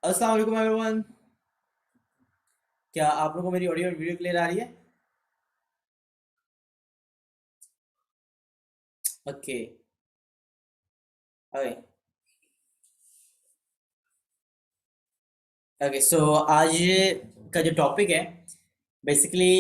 अस्सलाम वालेकुम एवरीवन। क्या आप लोगों को मेरी ऑडियो और वीडियो क्लियर आ रही है? ओके। ओके। ओके, सो आज का जो टॉपिक है बेसिकली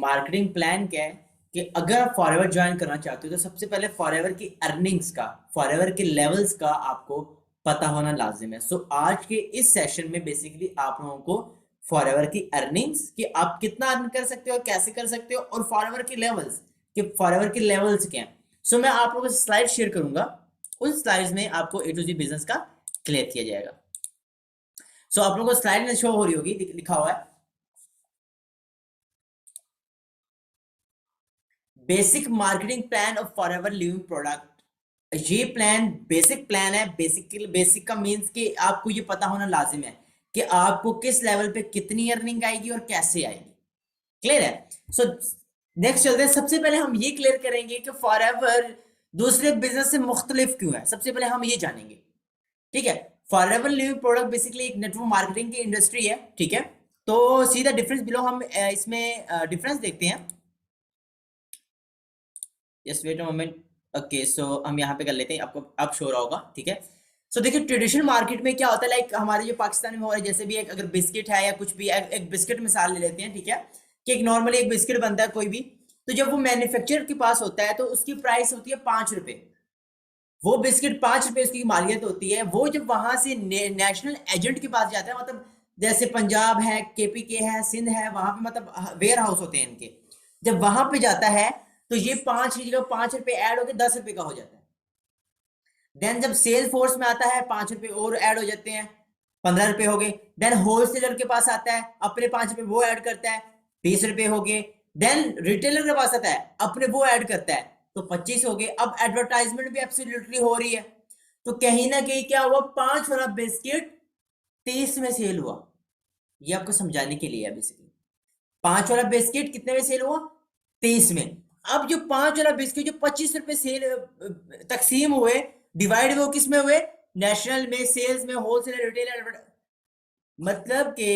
मार्केटिंग प्लान क्या है कि अगर आप फॉरएवर ज्वाइन करना चाहते हो तो सबसे पहले फॉरएवर की अर्निंग्स का, फॉरएवर के लेवल्स का आपको पता होना लाजिम है। सो आज के इस सेशन में बेसिकली आप लोगों को फॉरएवर की अर्निंग्स कि आप कितना अर्न कर सकते हो, कैसे कर सकते हो, और फॉरएवर के लेवल्स कि फॉरएवर के लेवल्स क्या हैं। सो मैं आप लोगों से स्लाइड शेयर करूंगा, उन स्लाइड्स में आपको ए टू जी बिजनेस का क्लियर किया जाएगा। सो आप लोगों को स्लाइड में शो हो रही होगी, लिखा हुआ है basic marketing plan of forever living product. ये प्लान बेसिक प्लान है। बेसिक का मींस कि आपको ये पता होना लाजिम है कि आपको किस लेवल पे कितनी अर्निंग आएगी और कैसे आएगी। क्लियर है? सो नेक्स्ट चलते हैं। सबसे पहले हम ये क्लियर करेंगे कि फॉरएवर दूसरे बिजनेस से मुख्तलिफ क्यों है। सबसे पहले हम ये जानेंगे, ठीक है। फॉरएवर लिविंग प्रोडक्ट बेसिकली एक नेटवर्क मार्केटिंग की इंडस्ट्री है, ठीक है। तो सीधा डिफरेंस बिलो हम इसमें डिफरेंस देखते हैं। Just wait a moment. Okay, so हम यहाँ पे कर लेते हैं, आपको अब शो रहा होगा, ठीक है। सो देखिए ट्रेडिशनल मार्केट में क्या होता है, लाइक हमारे जो पाकिस्तान में हो रहा है, जैसे भी एक अगर बिस्किट है या कुछ भी, एक बिस्किट मिसाल ले लेते हैं, ठीक है, कि एक नॉर्मली एक बिस्किट बनता है कोई भी, तो जब वो मैन्युफैक्चरर के पास होता है तो उसकी प्राइस होती है 5 रुपए। वो बिस्किट 5 रुपए उसकी मालियत होती है। वो जब वहां से नेशनल एजेंट के पास जाता है, मतलब जैसे पंजाब है, केपीके है, सिंध है, वहां पे मतलब वेयर हाउस होते हैं इनके, जब वहां पे जाता है तो ये 5 की जगह 5 रुपए ऐड होकर 10 रुपए का हो जाता है। देन जब सेल्स फोर्स में आता है 5 रुपए और ऐड हो जाते हैं, 15 रुपए हो गए। देन होलसेलर के पास आता है, अपने 5 रुपए वो ऐड करता है, 20 रुपए हो गए। देन रिटेलर के पास आता है, अपने वो ऐड करता है, तो 25 हो गए। अब एडवर्टाइजमेंट भी एब्सोल्युटली हो रही है, तो कहीं ना कहीं क्या हुआ, 5 वाला बिस्किट 30 में सेल हुआ। ये आपको समझाने के लिए है बेसिकली। 5 वाला बिस्किट कितने में सेल हुआ? 23 में। अब जो 5 वाला बिस्किट जो 25 रुपए सेल तकसीम हुए, डिवाइड वो किस में हुए? नेशनल में, सेल्स में, होलसेल, रिटेल। मतलब कि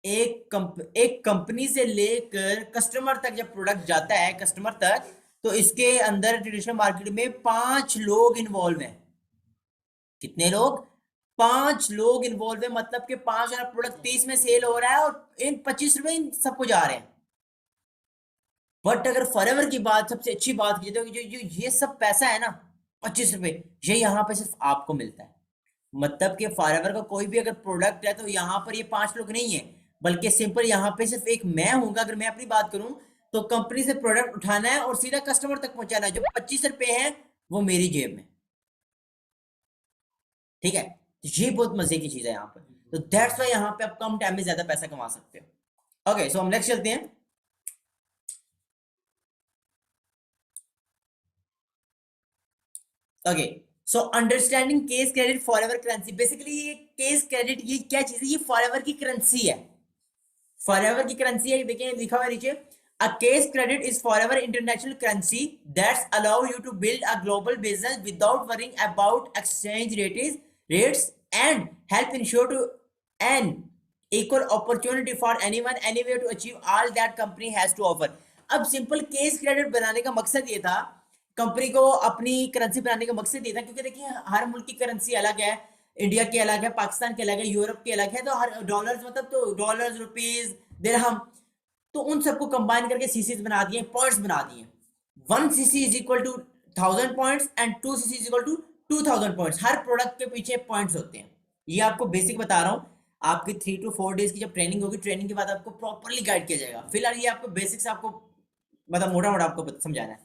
एक कंपनी से लेकर कस्टमर तक जब प्रोडक्ट जाता है कस्टमर तक, तो इसके अंदर ट्रेडिशनल मार्केट में 5 लोग इन्वॉल्व हैं। कितने लोग? 5 लोग इन्वॉल्व है। मतलब कि 5 वाला प्रोडक्ट 30 में सेल हो रहा है और इन 25 रुपए इन सबको जा रहे हैं। बट अगर फॉरएवर की बात, सबसे अच्छी बात की तो जो जो ये सब पैसा है ना, 25 रुपए, ये यहाँ पे सिर्फ आपको मिलता है। मतलब कि फॉरएवर का कोई भी अगर प्रोडक्ट है तो यहाँ पर ये 5 लोग नहीं है, बल्कि सिंपल यहाँ पे सिर्फ एक मैं हूंगा। अगर मैं अपनी बात करूं तो कंपनी से प्रोडक्ट उठाना है और सीधा कस्टमर तक पहुंचाना है। जो 25 रुपए है वो मेरी जेब में, ठीक है। तो ये बहुत मजे की चीज है यहाँ पर। तो दैट्स वाई यहाँ पे आप कम टाइम में ज्यादा पैसा कमा सकते हो। ओके, सो हम नेक्स्ट चलते हैं। Okay, so understanding case credit forever currency. Basically ये केस क्रेडिट ये क्या चीज है? ये फॉरएवर की करेंसी है। फॉरएवर की करेंसी है, देखिए लिखा हुआ है नीचे, a case credit is forever international currency that's allow you to build a global business without worrying about exchange rates and help ensure to an equal opportunity for anyone anywhere to achieve all that company has to offer. अब simple case credit बनाने का मकसद ये था, company को अपनी currency बनाने का मकसद ये था, क्योंकि देखिए हर मुल्क की करेंसी अलग है। इंडिया की अलग है, पाकिस्तान की अलग है, यूरोप की अलग है। तो हर डॉलर्स मतलब, तो डॉलर्स, रुपीज, दिरहम, तो उन सबको कंबाइन करके सीसीज बना दिए, पॉइंट्स बना दिए। 1 CC is equal to 1000 points and 2 CC is equal to 2000 points. हर प्रोडक्ट के पीछे पॉइंट्स होते हैं। ये आपको बेसिक बता रहा हूँ। आपकी 3 to 4 डेज की जब ट्रेनिंग होगी, ट्रेनिंग के बाद आपको प्रॉपरली गाइड किया जाएगा। फिलहाल ये आपको बेसिक्स, आपको मतलब मोटा मोटा आपको समझाना है।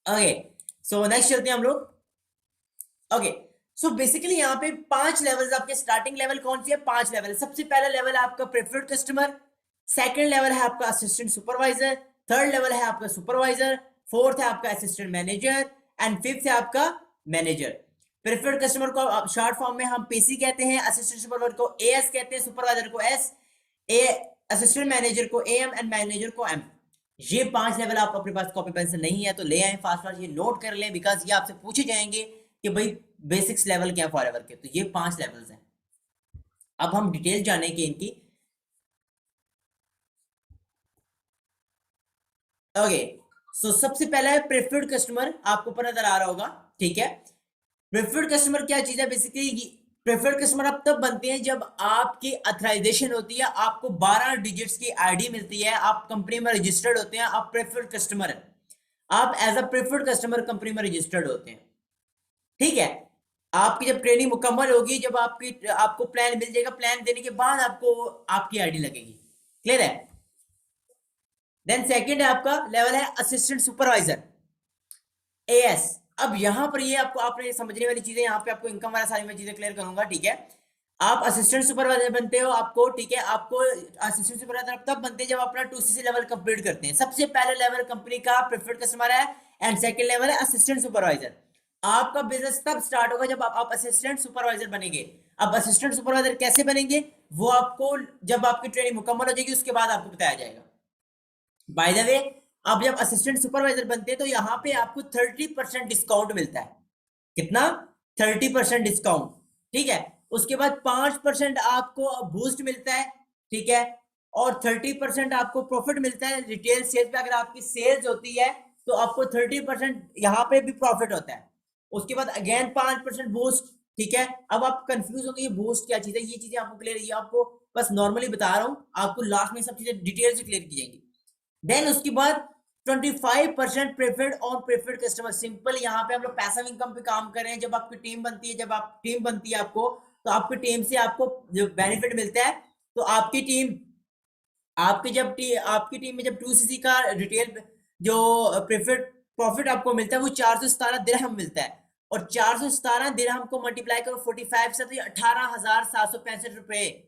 ओके, सो नेक्स्ट चलते हैं हम लोग। ओके, सो बेसिकली यहाँ पे 5 लेवल्स आपके। स्टार्टिंग लेवल कौन सी है? 5 लेवल। सबसे पहला लेवल है आपका प्रेफर्ड कस्टमर, सेकंड लेवल है आपका असिस्टेंट सुपरवाइजर, थर्ड लेवल है आपका सुपरवाइजर, फोर्थ है आपका असिस्टेंट मैनेजर, एंड फिफ्थ है आपका मैनेजर। प्रेफर्ड कस्टमर को शॉर्ट फॉर्म में हम पीसी कहते हैं, असिस्टेंट सुपरवाइजर को एएस कहते हैं, सुपरवाइजर को एस, ए असिस्टेंट मैनेजर को एएम एंड मैनेजर को एम। ये 5 लेवल आप अपने पास कॉपी पेंसिल नहीं है तो ले आए फास्ट फास्ट, ये नोट कर लें, बिकॉज ये आपसे पूछे जाएंगे कि भाई बेसिक्स लेवल क्या है फॉरएवर के, तो ये 5 लेवल्स हैं। अब हम डिटेल जानेंगे इनकी। ओके, सो सबसे पहला है प्रेफर्ड कस्टमर, आपको पता नजर आ रहा होगा, ठीक है। प्रेफर्ड कस्टमर क्या चीज है, बेसिकली प्रेफर्ड कस्टमर आप तब बनते हैं जब आपकी अथराइजेशन होती है, आपको 12 डिजिट्स की आईडी मिलती है, आप कंपनी में रजिस्टर्ड होते हैं, आप प्रेफर्ड कस्टमर है, आप as a preferred customer company में रजिस्टर्ड होते हैं, ठीक है। आपकी जब ट्रेनिंग मुकम्मल होगी, जब आपको प्लान मिल जाएगा, प्लान देने के बाद आपको आपकी आईडी लगेगी, क्लियर है। देन सेकंड है आपका लेवल है असिस्टेंट सुपरवाइजर, एएस। अब यहां पर ये आपको आपने समझने वाली चीजें, यहाँ पे आपको इनकम वाला सारी मैं चीजें क्लियर करूंगा, ठीक है। आप असिस्टेंट सुपरवाइजर बनते हो, आपको ठीक है, आपको असिस्टेंट सुपरवाइजर तब बनते हैं जब अपना 2cc लेवल कंप्लीट करते हैं। सबसे पहले लेवल कंपनी का प्रेफर्ड कस्टमर है, एंड सेकंड लेवल है असिस्टेंट सुपरवाइजर। आपका बिजनेस तब स्टार्ट होगा जब आप असिस्टेंट सुपरवाइजर बनेंगे। अब असिस्टेंट सुपरवाइजर कैसे बनेंगे, वो आपको जब आपकी ट्रेनिंग मुकम्मल हो जाएगी उसके बाद आपको बताया जाएगा। बाय द वे, आप जब असिस्टेंट सुपरवाइजर बनते हैं तो यहाँ पे आपको 30% डिस्काउंट मिलता है। कितना? 30% डिस्काउंट, ठीक है। उसके बाद 5% आपको बूस्ट मिलता है, ठीक है। और 30% आपको प्रॉफिट मिलता है रिटेल सेल्स पे। अगर आपकी सेल्स होती है तो आपको 30% यहाँ पे भी प्रॉफिट होता है। उसके बाद अगेन 5% बूस्ट, ठीक है। अब आप कंफ्यूज होंगे ये बूस्ट क्या चीज है, ये चीजें आपको क्लियर, ये आपको बस नॉर्मली बता रहा हूँ, आपको लास्ट में सब चीजें डिटेल से क्लियर की जाएंगी। देन उसके बाद 25% प्रेफर्ड और प्रेफर्ड कस्टमर, सिंपल। यहाँ पे हम लोग पैसिव इनकम पे काम कर रहे हैं। जब आपकी टीम बनती है, जब आप टीम बनती है आपको, तो आपकी टीम से आपको जो बेनिफिट मिलता है, तो आपकी टीम आपकी टीम में जब 2cc का रिटेल जो प्रेफर्ड प्रॉफिट आपको मिलता है वो 417 दिरहम मिलता है, और 417 दिरहम को मल्टीप्लाई करो 45 से, तो ये 18,765 रुपए।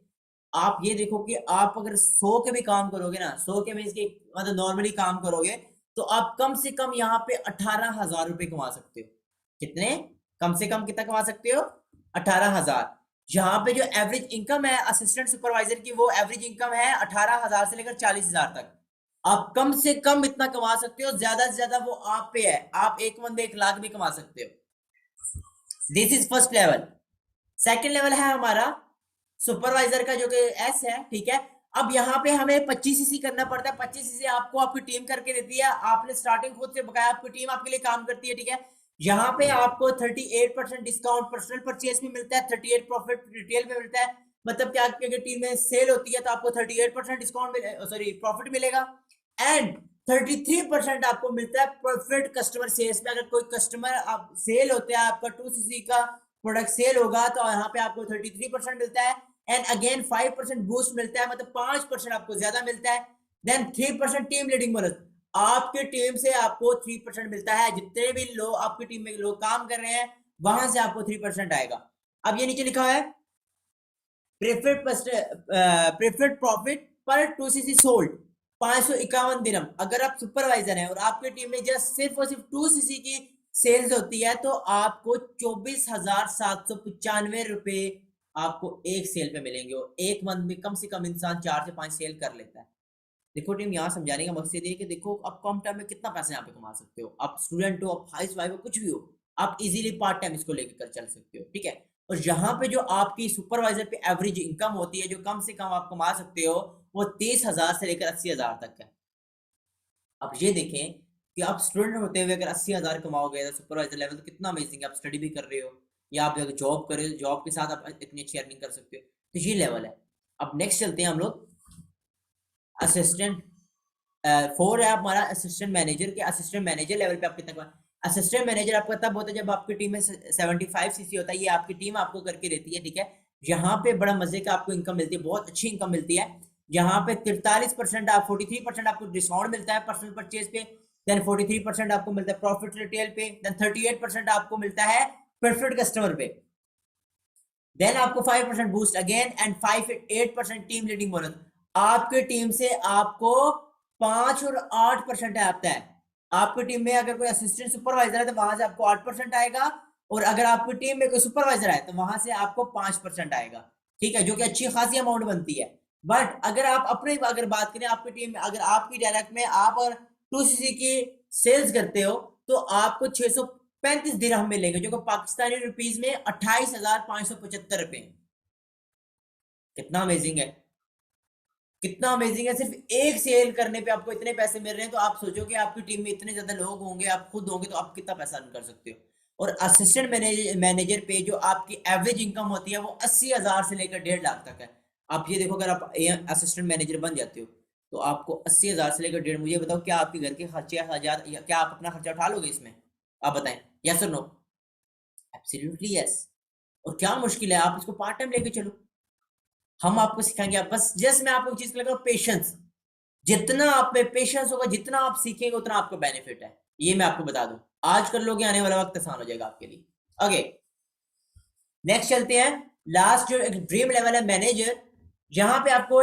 आप ये देखो कि आप अगर 100 के भी काम करोगे ना, 100 के मीन्स की मतलब नॉर्मली काम करोगे, तो आप कम से कम यहाँ पे 18,000 रुपए कमा सकते हो। कितने? कम से कम कितना कमा सकते हो? 18,000। यहाँ पे जो एवरेज इनकम है असिस्टेंट सुपरवाइजर की, वो एवरेज इनकम है 18,000 से लेकर 40,000 तक। आप कम से कम इतना कमा सकते हो, ज्यादा से ज्यादा वो आप पे है, आप एक बंदे 1 लाख भी कमा सकते हो। This is first level. Second level है हमारा सुपरवाइजर का, जो कि एस है, ठीक है। अब यहाँ पे हमें 25cc करना पड़ता है। 25cc आपको आपकी टीम करके देती है, आपने स्टार्टिंग खुद से बकाया, आपकी टीम आपके लिए काम करती है, ठीक है। यहाँ पे आपको 38% डिस्काउंट पर्सनल परचेज में मिलता है, 38 प्रॉफिट रिटेल में मिलता है। मतलब कि आपकी अगर टीम में सेल होती है तो आपको 38% डिस्काउंट सॉरी प्रॉफिट मिलेगा, एंड 33% आपको मिलता है प्रॉफिट कस्टमर सेल्स में। अगर कोई कस्टमर आप सेल होता है, आपका 2cc का प्रोडक्ट सेल होगा, तो यहाँ पे आपको 33% मिलता है, एंड अगेन 5% बूस्ट मिलता है, मतलब 5% आपको ज्यादा मिलता है। देन 3% टीम लीडिंग बोनस, आपके टीम से आपको 3% मिलता है। जितने भी लोग आपकी टीम में लोग काम कर रहे हैं, वहां से आपको 3% आएगा। अब ये नीचे लिखा है प्रेफर्ड प्रॉफिट पर 2cc सोल्ड 551 दिरहम। अगर आप सुपरवाइजर हैं और आपकी टीम में जस्ट सिर्फ और सिर्फ 2cc की सेल्स होती है, तो आपको 24,795 रुपए आपको एक सेल पे मिलेंगे, और एक मंथ में कम से कम इंसान 4 से 5 सेल कर लेता है। देखो टीम, यहाँ समझाने का मकसद ये है कि देखो आप कम टाइम में कितना पैसा यहाँ पे कमा सकते हो। आप स्टूडेंट हो, आप हाउस वाइफ हो, कुछ भी हो, आप इजीली पार्ट टाइम इसको लेकर चल सकते हो, ठीक है। और यहाँ पे जो आपकी सुपरवाइजर पे एवरेज इनकम होती है, जो कम से कम आप कमा सकते हो, वो 30,000 से लेकर 80,000 तक है। अब ये देखें कि आप स्टूडेंट होते हुए अगर 80,000 कमाओगे तो सुपरवाइजर लेवल, तो कितना अमेजिंग है। आप स्टडी भी कर रहे हो या आप जॉब कर रहे हो, जॉब के साथ आप इतनी अच्छी अर्निंग कर सकते हो, तो ये लेवल है। अब नेक्स्ट चलते हैं हम लोग असिस्टेंट 4 है हमारा असिस्टेंट मैनेजर के। असिस्टेंट मैनेजर लेवल पे आप कितना, असिस्टेंट मैनेजर आपका तब होता है जब आपकी टीम में 75cc होता है, ये आपकी टीम आपको करके देती है, ठीक है। यहाँ पे बड़ा मजे का आपको इनकम मिलती है, बहुत अच्छी इनकम मिलती है। यहाँ पे 43% आप 43% आपको डिस्काउंट मिलता है पर्सनल परचेज पे, देन 43% आपको मिलता है प्रॉफिट रिटेल पे, देन 38% आपको मिलता है परफेक्ट कस्टमर पे, देन आपको 5% boost again, and 8% team leading bonus. आपके टीम से आपको 5 और 8% आता है। आपकी टीम में अगर कोई असिस्टेंट सुपरवाइजर है तो वहां से आपको 8% आएगा, और अगर आपकी टीम में कोई सुपरवाइजर है तो वहां से आपको 5% आएगा, ठीक है, जो कि अच्छी खासी अमाउंट बनती है। बट अगर आप अपने अगर बात करें आपकी टीम में, अगर आपकी डायरेक्ट में आप और 2cc की सेल्स करते हो, तो आपको 35 दिरहम मिलेंगे, जो कि पाकिस्तानी रुपीज में 28,575 रुपए। कितना अमेजिंग है, कितना अमेजिंग है। सिर्फ एक सेल करने पे आपको इतने पैसे मिल रहे हैं, तो आप सोचो कि आपकी टीम में इतने ज्यादा लोग होंगे, आप खुद होंगे, तो आप कितना पैसा अर्न कर सकते हो। और असिस्टेंट मैनेजर पे जो आपकी एवरेज इनकम होती है वो 80,000 से लेकर 1.5 लाख तक है। आप ये देखो, अगर आप असिस्टेंट मैनेजर बन जाते हो तो आपको 80,000 से लेकर 1.5, मुझे बताओ क्या आपके घर के खर्चे हजार, क्या आप अपना खर्चा उठा लोगे इसमें? आप बताएं, यस और नो? Absolutely yes. और क्या मुश्किल है, आप इसको पार्ट टाइम लेके चलो, हम आपको सिखाएंगे। आप बस जस्ट मैं आपको चीज लगा, पेशेंस। जितना आप में पेशेंस होगा, जितना आप सीखेंगे, उतना आपको बेनिफिट है, ये मैं आपको बता दूं। आज कर लोगे, आने वाला वक्त आसान हो जाएगा आपके लिए। ओके, नेक्स्ट चलते हैं। लास्ट जो एक ड्रीम लेवल है मैनेजर, जहां पे आपको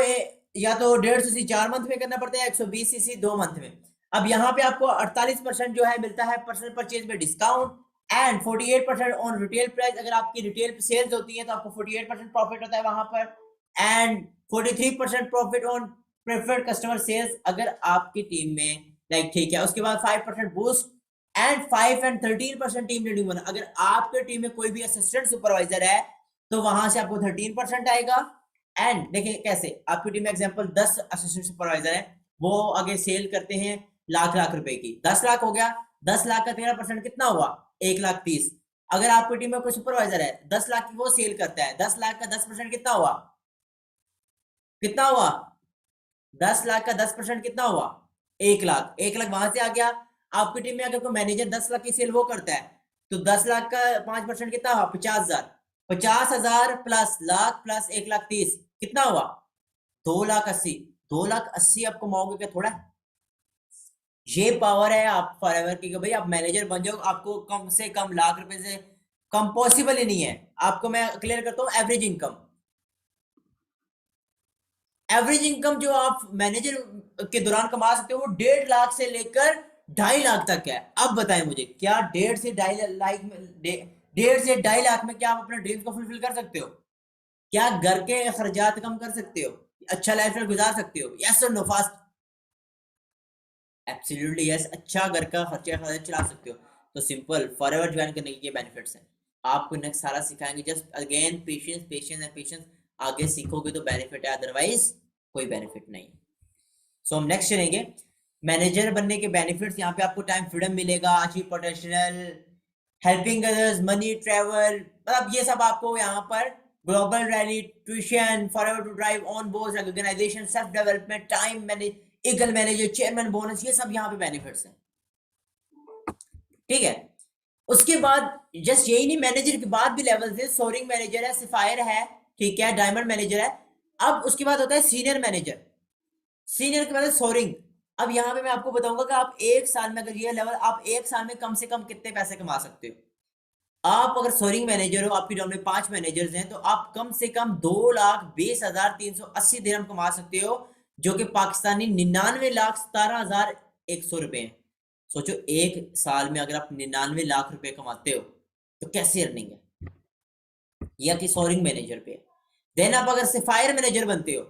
या तो 150 4 मंथ में करना पड़ता है, 120 2 मंथ में। अब यहाँ पे आपको 48% जो है मिलता है पर्सनल परचेज में discount, and 48% on retail price. अगर आपकी रिटेल सेल्स होती है तो आपको 48% प्रॉफिट होता है वहां पर, and 43% profit on preferred customer sales अगर आपकी टीम में, लाइक, ठीक है। उसके बाद 5% boost, and 5 and 13% team leading bonus. अगर आपके टीम में कोई भी असिस्टेंट सुपरवाइजर है तो वहां से आपको 13% आएगा। एंड देखिए कैसे, आपकी टीम में एग्जांपल 10 असिस्टेंट सुपरवाइजर है, वो आगे सेल करते हैं लाख लाख रुपए की, 10 लाख हो गया, 10 लाख का 13% कितना हुआ? 1,30,000। अगर आपकी टीम में कोई सुपरवाइजर है 10 लाख की वो सेल करता है, 10 लाख का 10% कितना हुआ? कितना हुआ? 10 लाख का 10% कितना हुआ? 1 लाख। 1 लाख वहां से आ गया। आपकी टीम में अगर कोई मैनेजर 10 लाख की सेल वो करता है, तो 10 लाख का 5% कितना हुआ? 50,000। 50,000 प्लस लाख प्लस 1,30,000 कितना हुआ? 2,80,000। 2,80,000 आप कमाओगे क्या थोड़ा? ये पावर है आप फॉरएवर की, भाई आप मैनेजर बन जाओ, आपको कम से कम लाख रुपए से कम पॉसिबल ही नहीं है। आपको मैं क्लियर करता हूं, एवरेज इनकम, एवरेज इनकम जो आप मैनेजर के दौरान कमा सकते हो वो 1.5 लाख से लेकर 2.5 लाख तक है। अब बताएं मुझे, क्या 1.5 से 2.5 लाख में क्या आप अपने ड्रीम्स को फुलफिल कर सकते हो? क्या घर के खर्चात कम कर सकते हो? अच्छा लाइफ गुजार सकते हो? यस और नो फास्ट? Absolutely yes. अच्छा घर का खर्चा चला सकते हो। तो सिंपल, फॉरएवर ज्वाइन करने के बेनिफिट्स हैं। आपको नेक्स्ट सारा सिखाएंगे, just again patience patience and patience. आगे सीखोगे तो बेनिफिट है, अदरवाइज कोई बेनिफिट नहीं। सो हम नेक्स्ट चलेंगे, मैनेजर बनने के बेनिफिट्स। यहाँ पे आपको टाइम फ्रीडम मिलेगा, achieve potential, helping others, money, travel, मतलब ये सब आपको यहाँ पर, global rally, tuition, forever to drive, on board, organisation, self development, time manage, eagle manager, chairman bonus, ये सब यहाँ पे बेनिफिट्स हैं। ठीक है। उसके बाद जस्ट यही नहीं, मैनेजर के बाद भी लेवल्स है, सोरिंग मैनेजर है, सिफायर है, ठीक है, डायमंड मैनेजर है। अब उसके बाद होता है सीनियर मैनेजर। सीनियर के बाद सोरिंग। अब यहाँ पे मैं आपको बताऊंगा कि आप एक साल में, अगर ये लेवल, आप एक साल में कम से कम कितने पैसे कमा सकते हो। आप अगर सोरिंग मैनेजर हो, आपकी टीम में 5 मैनेजर्स हैं, तो आप कम से कम 2,20,380 दिरहम कमा सकते हो, जो कि पाकिस्तानी 99,17,100 रुपए हैं। सोचो, एक साल में अगर आप 99 लाख रुपए कमाते हो तो कैसे अर्निंग है, या कि सोरिंग मैनेजर पे। देन आप अगर सिफायर मैनेजर बनते हो,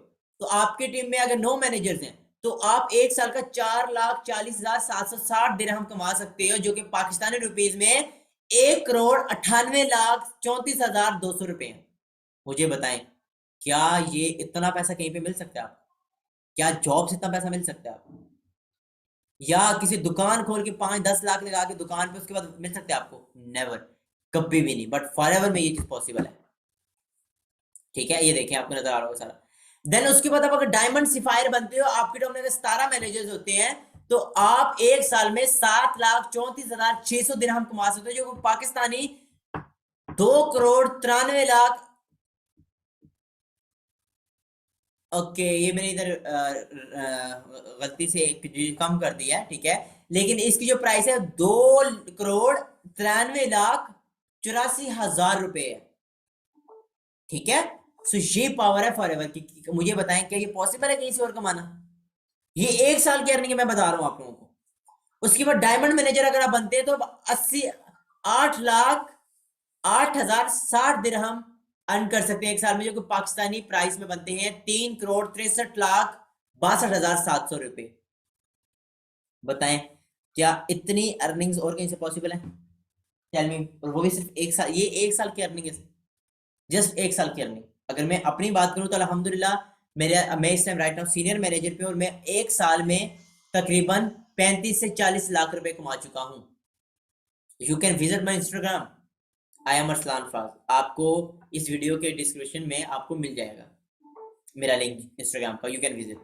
तो आपकी टीम में अगर 9 मैनेजर्स हैं, तो आप एक साल का 4,40,760 दिरहम कमा सकते हो, जो कि पाकिस्तानी रुपीज में 1,98,34,200 रुपए हैं। मुझे बताएं, क्या ये इतना पैसा कहीं पे मिल सकता है आपको? क्या जॉब से इतना पैसा मिल सकता है आपको? या किसी दुकान खोल के 5-10 लाख लगा के दुकान पे उसके बाद मिल सकते हैं आपको? नेवर, कभी भी नहीं। बट फॉरएवर में ये चीज पॉसिबल है। ठीक है, ये देखें, आपको नजर आ रहा होगा सारा। देन उसके बाद आप अगर डायमंड सिफायर बनते हो, आपके टीम में 17 मैनेजर्स होते हैं, तो आप एक साल में 7,34,600 दिरहम कमा सकते हो, जो पाकिस्तानी 2,93,00,000। ओके, ये मैंने इधर गलती से कम कर दिया है, ठीक है। लेकिन इसकी जो प्राइस है 2,93,84,000 रुपए है। ठीक है। सो ये पावर है फॉरएवर की। मुझे बताएं, क्या ये पॉसिबल है कहीं से और कमाना? ये एक साल की अर्निंग मैं बता रहा हूं आप लोगों को। उसके बाद डायमंड मैनेजर अगर आप बनते हैं तो 8,08,60 दिरहम अर्न कर सकते हैं एक साल में, जो कि पाकिस्तानी प्राइस में बनते हैं 3,63,62,700 रुपए। बताएं, क्या इतनी अर्निंग्स और कहीं से पॉसिबल है? टेल मी, और वो भी सिर्फ 1 साल, ये 1 साल की अर्निंग है, जस्ट 1 साल की अर्निंग। अगर मैं अपनी बात करूं तो अल्हम्दुलिल्लाह मैं इस time right now senior manager पे, और मैं 1 साल में तकरीबन 35 से 40 लाख रुपए कमा चुका हूं। You can visit my Instagram, I am Arsalan Faaz. आपको इस वीडियो के डिस्क्रिप्शन में आपको मिल जाएगा मेरा लिंक इंस्टाग्राम का, यू कैन विजिट।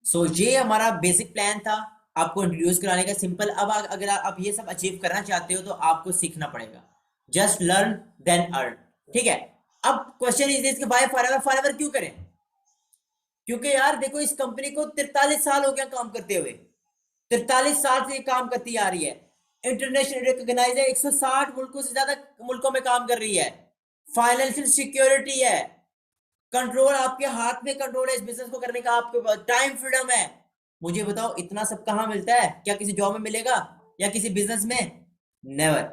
सो ये हमारा बेसिक प्लान था आपको इंट्रोड्यूस कराने का, सिंपल। अब अगर आप ये सब अचीव करना चाहते हो तो आपको सीखना पड़ेगा, जस्ट लर्न देन अर्न, ठीक है। अब क्वेश्चन इज दिस कि भाई फॉरएवर क्यों करें? क्योंकि यार देखो, इस कंपनी को 43 साल हो गया काम करते हुए, 43 साल से ये काम करती आ रही है, इंटरनेशनल रिकॉग्नाइज है, 160 मुल्कों से ज्यादा मुल्कों में काम कर रही है, फाइनेंशियल सिक्योरिटी है, कंट्रोल आपके हाथ में, कंट्रोल है इस बिजनेस को करने का, आपके पास टाइम फ्रीडम है। मुझे बताओ इतना सब कहां मिलता है? क्या किसी जॉब में मिलेगा या किसी बिजनेस में? नेवर।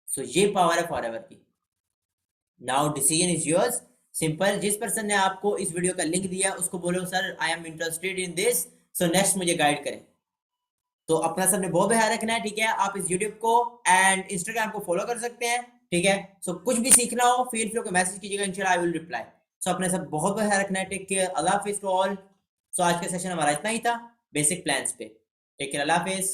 सो ये पावर है फॉरएवर की। Now decision is yours, simple. जिस पर्सन ने आपको इस वीडियो का लिंक दिया उसको बोलो sir I am interested in this, so next मुझे गाइड करें। तो अपना सबने बहुत ध्यान रखना है, ठीक है। आप इस यूट्यूब को एंड इंस्टाग्राम को फॉलो कर सकते हैं, ठीक है। सो कुछ भी सीखना हो फील फ्री को मैसेज कीजिएगा, इंशाल्लाह आई विल रिप्लाई। सो अपने सब बहुत ध्यान रखना है, टेक केयर, अल्लाह हाफिज टू ऑल। सो आज का सेशन हमारा इतना ही था बेसिक प्लान्स पे, टेक केयर, अल्लाह हाफिज।